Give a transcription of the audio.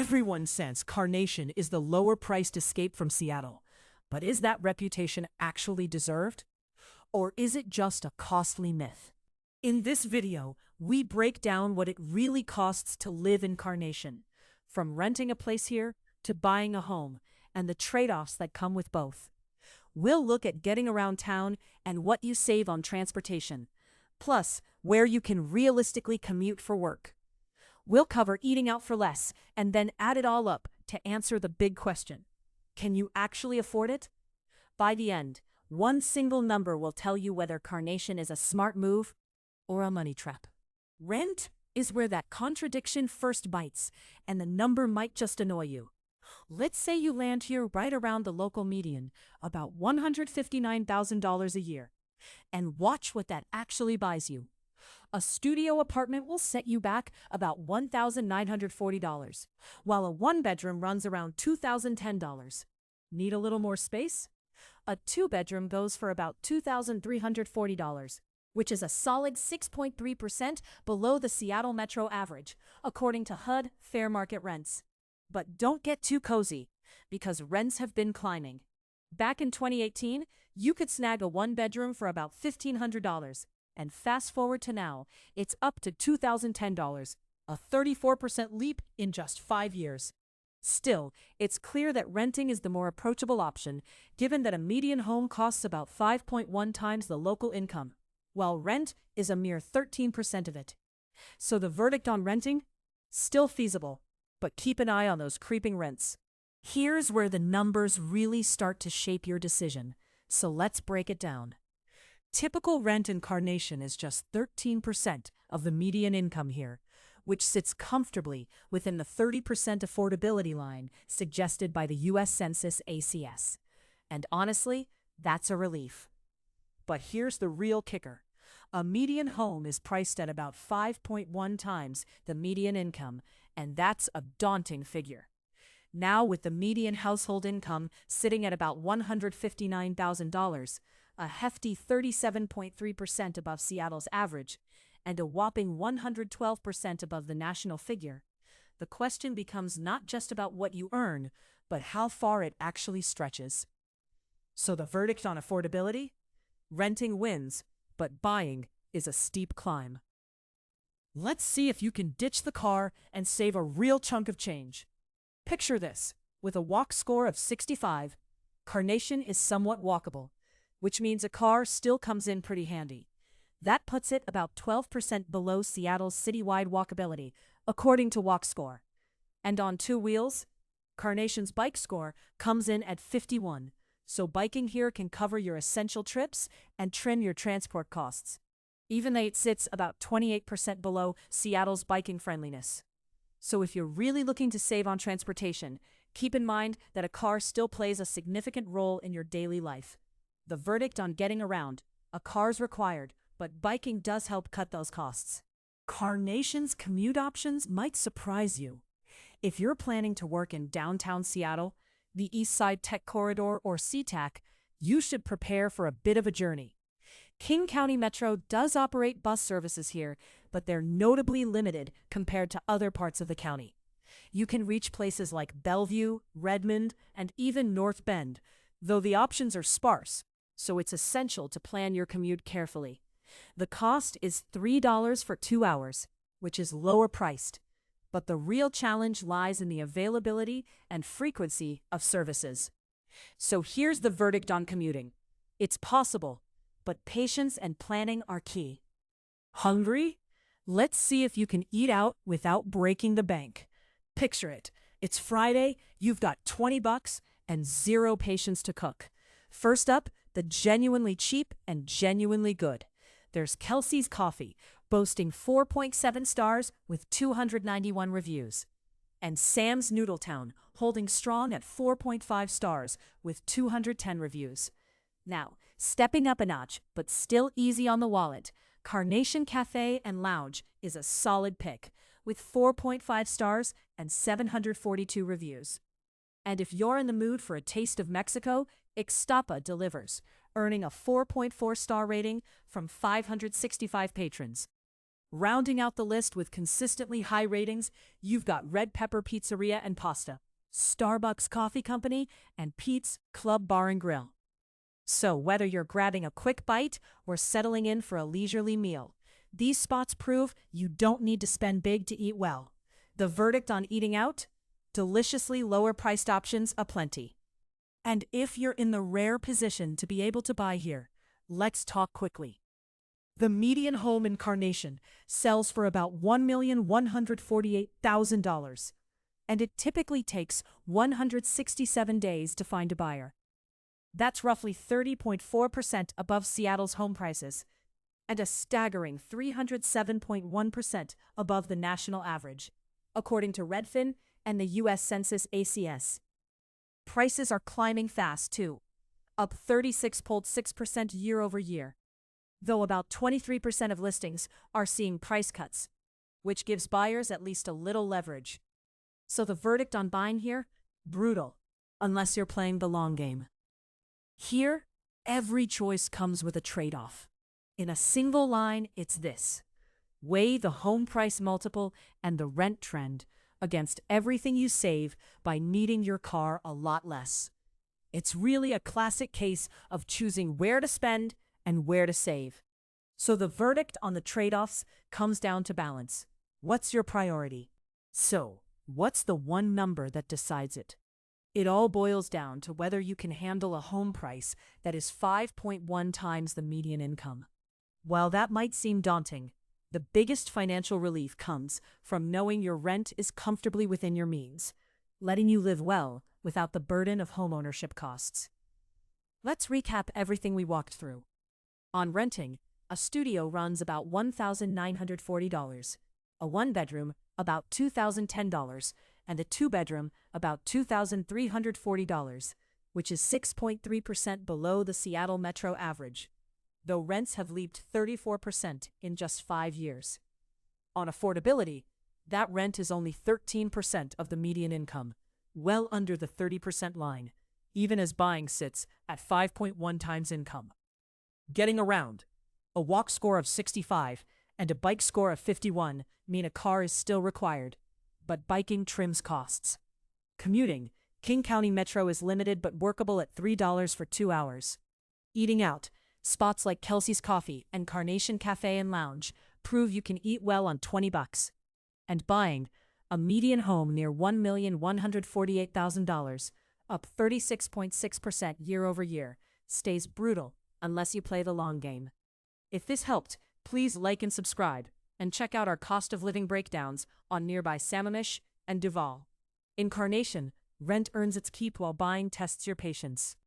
Everyone says Carnation is the lower-priced escape from Seattle. But is that reputation actually deserved? Or is it just a costly myth? In this video, we break down what it really costs to live in Carnation, from renting a place here to buying a home, and the trade-offs that come with both. We'll look at getting around town and what you save on transportation, plus where you can realistically commute for work. We'll cover eating out for less and then add it all up to answer the big question. Can you actually afford it? By the end, one single number will tell you whether Carnation is a smart move or a money trap. Rent is where that contradiction first bites, and the number might just annoy you. Let's say you land here right around the local median, about $159,000 a year. And watch what that actually buys you. A studio apartment will set you back about $1,940, while a one-bedroom runs around $2,010. Need a little more space? A two-bedroom goes for about $2,340, which is a solid 6.3% below the Seattle metro average, according to HUD fair market rents. But don't get too cozy, because rents have been climbing. Back in 2018, you could snag a one-bedroom for about $1,500, and fast forward to now, it's up to $2,010, a 34% leap in just 5 years. Still, it's clear that renting is the more approachable option, given that a median home costs about 5.1 times the local income, while rent is a mere 13% of it. So the verdict on renting? Still feasible, but keep an eye on those creeping rents. Here's where the numbers really start to shape your decision, so let's break it down. Typical rent in Carnation is just 13% of the median income here, which sits comfortably within the 30% affordability line suggested by the U.S. Census ACS. And honestly, that's a relief. But here's the real kicker. A median home is priced at about 5.1 times the median income, and that's a daunting figure. Now, with the median household income sitting at about $159,000, a hefty 37.3% above Seattle's average, and a whopping 112% above the national figure, the question becomes not just about what you earn, but how far it actually stretches. So the verdict on affordability? Renting wins, but buying is a steep climb. Let's see if you can ditch the car and save a real chunk of change. Picture this. With a walk score of 65, Carnation is somewhat walkable, which means a car still comes in pretty handy. That puts it about 12% below Seattle's citywide walkability, according to WalkScore. And on two wheels, Carnation's bike score comes in at 51, so biking here can cover your essential trips and trim your transport costs. Even though it sits about 28% below Seattle's biking friendliness. So if you're really looking to save on transportation, keep in mind that a car still plays a significant role in your daily life. The verdict on getting around: a car's required, but biking does help cut those costs. Carnation's commute options might surprise you. If you're planning to work in downtown Seattle, the East Side Tech Corridor or SeaTac, you should prepare for a bit of a journey. King County Metro does operate bus services here, but they're notably limited compared to other parts of the county. You can reach places like Bellevue, Redmond, and even North Bend, though the options are sparse, so it's essential to plan your commute carefully. The cost is $3 for 2 hours, which is lower priced, but the real challenge lies in the availability and frequency of services. So here's the verdict on commuting. It's possible, but patience and planning are key. Hungry? Let's see if you can eat out without breaking the bank. Picture it. It's Friday, you've got $20 and zero patience to cook. First up, the genuinely cheap and genuinely good. There's Kelsey's Coffee, boasting 4.7 stars with 291 reviews. And Sam's Noodletown, holding strong at 4.5 stars with 210 reviews. Now, stepping up a notch, but still easy on the wallet, Carnation Cafe and Lounge is a solid pick, with 4.5 stars and 742 reviews. And if you're in the mood for a taste of Mexico, Ixtapa delivers, earning a 4.4 star rating from 565 patrons. Rounding out the list with consistently high ratings, you've got Red Pepper Pizzeria and Pasta, Starbucks Coffee Company, and Pete's Club Bar and Grill. So whether you're grabbing a quick bite or settling in for a leisurely meal, these spots prove you don't need to spend big to eat well. The verdict on eating out? Deliciously lower-priced options aplenty. And if you're in the rare position to be able to buy here, let's talk quickly. The median home in Carnation sells for about $1,148,000, and it typically takes 167 days to find a buyer. That's roughly 30.4% above Seattle's home prices, and a staggering 307.1% above the national average, according to Redfin and the U.S. Census ACS. Prices are climbing fast, too, up 36.6% year over year, though about 23% of listings are seeing price cuts, which gives buyers at least a little leverage. So the verdict on buying here? Brutal, unless you're playing the long game. Here, every choice comes with a trade-off. In a single line, it's this: weigh the home price multiple and the rent trend against everything you save by needing your car a lot less. It's really a classic case of choosing where to spend and where to save. So the verdict on the trade-offs comes down to balance. What's your priority? So, what's the one number that decides it? It all boils down to whether you can handle a home price that is 5.1 times the median income. While that might seem daunting, the biggest financial relief comes from knowing your rent is comfortably within your means, letting you live well without the burden of homeownership costs. Let's recap everything we walked through. On renting, a studio runs about $1,940, a one-bedroom about $2,010, and a two-bedroom about $2,340, which is 6.3% below the Seattle metro average, though rents have leaped 34% in just 5 years. On affordability, that rent is only 13% of the median income, well under the 30% line, even as buying sits at 5.1 times income. Getting around, a walk score of 65 and a bike score of 51 mean a car is still required, but biking trims costs. Commuting, King County Metro is limited but workable at $3 for 2 hours. Eating out, spots like Kelsey's Coffee and Carnation Cafe and Lounge prove you can eat well on $20. And buying, a median home near $1,148,000, up 36.6% year over year, stays brutal unless you play the long game. If this helped, please like and subscribe, and check out our cost of living breakdowns on nearby Sammamish and Duval. In Carnation, rent earns its keep while buying tests your patience.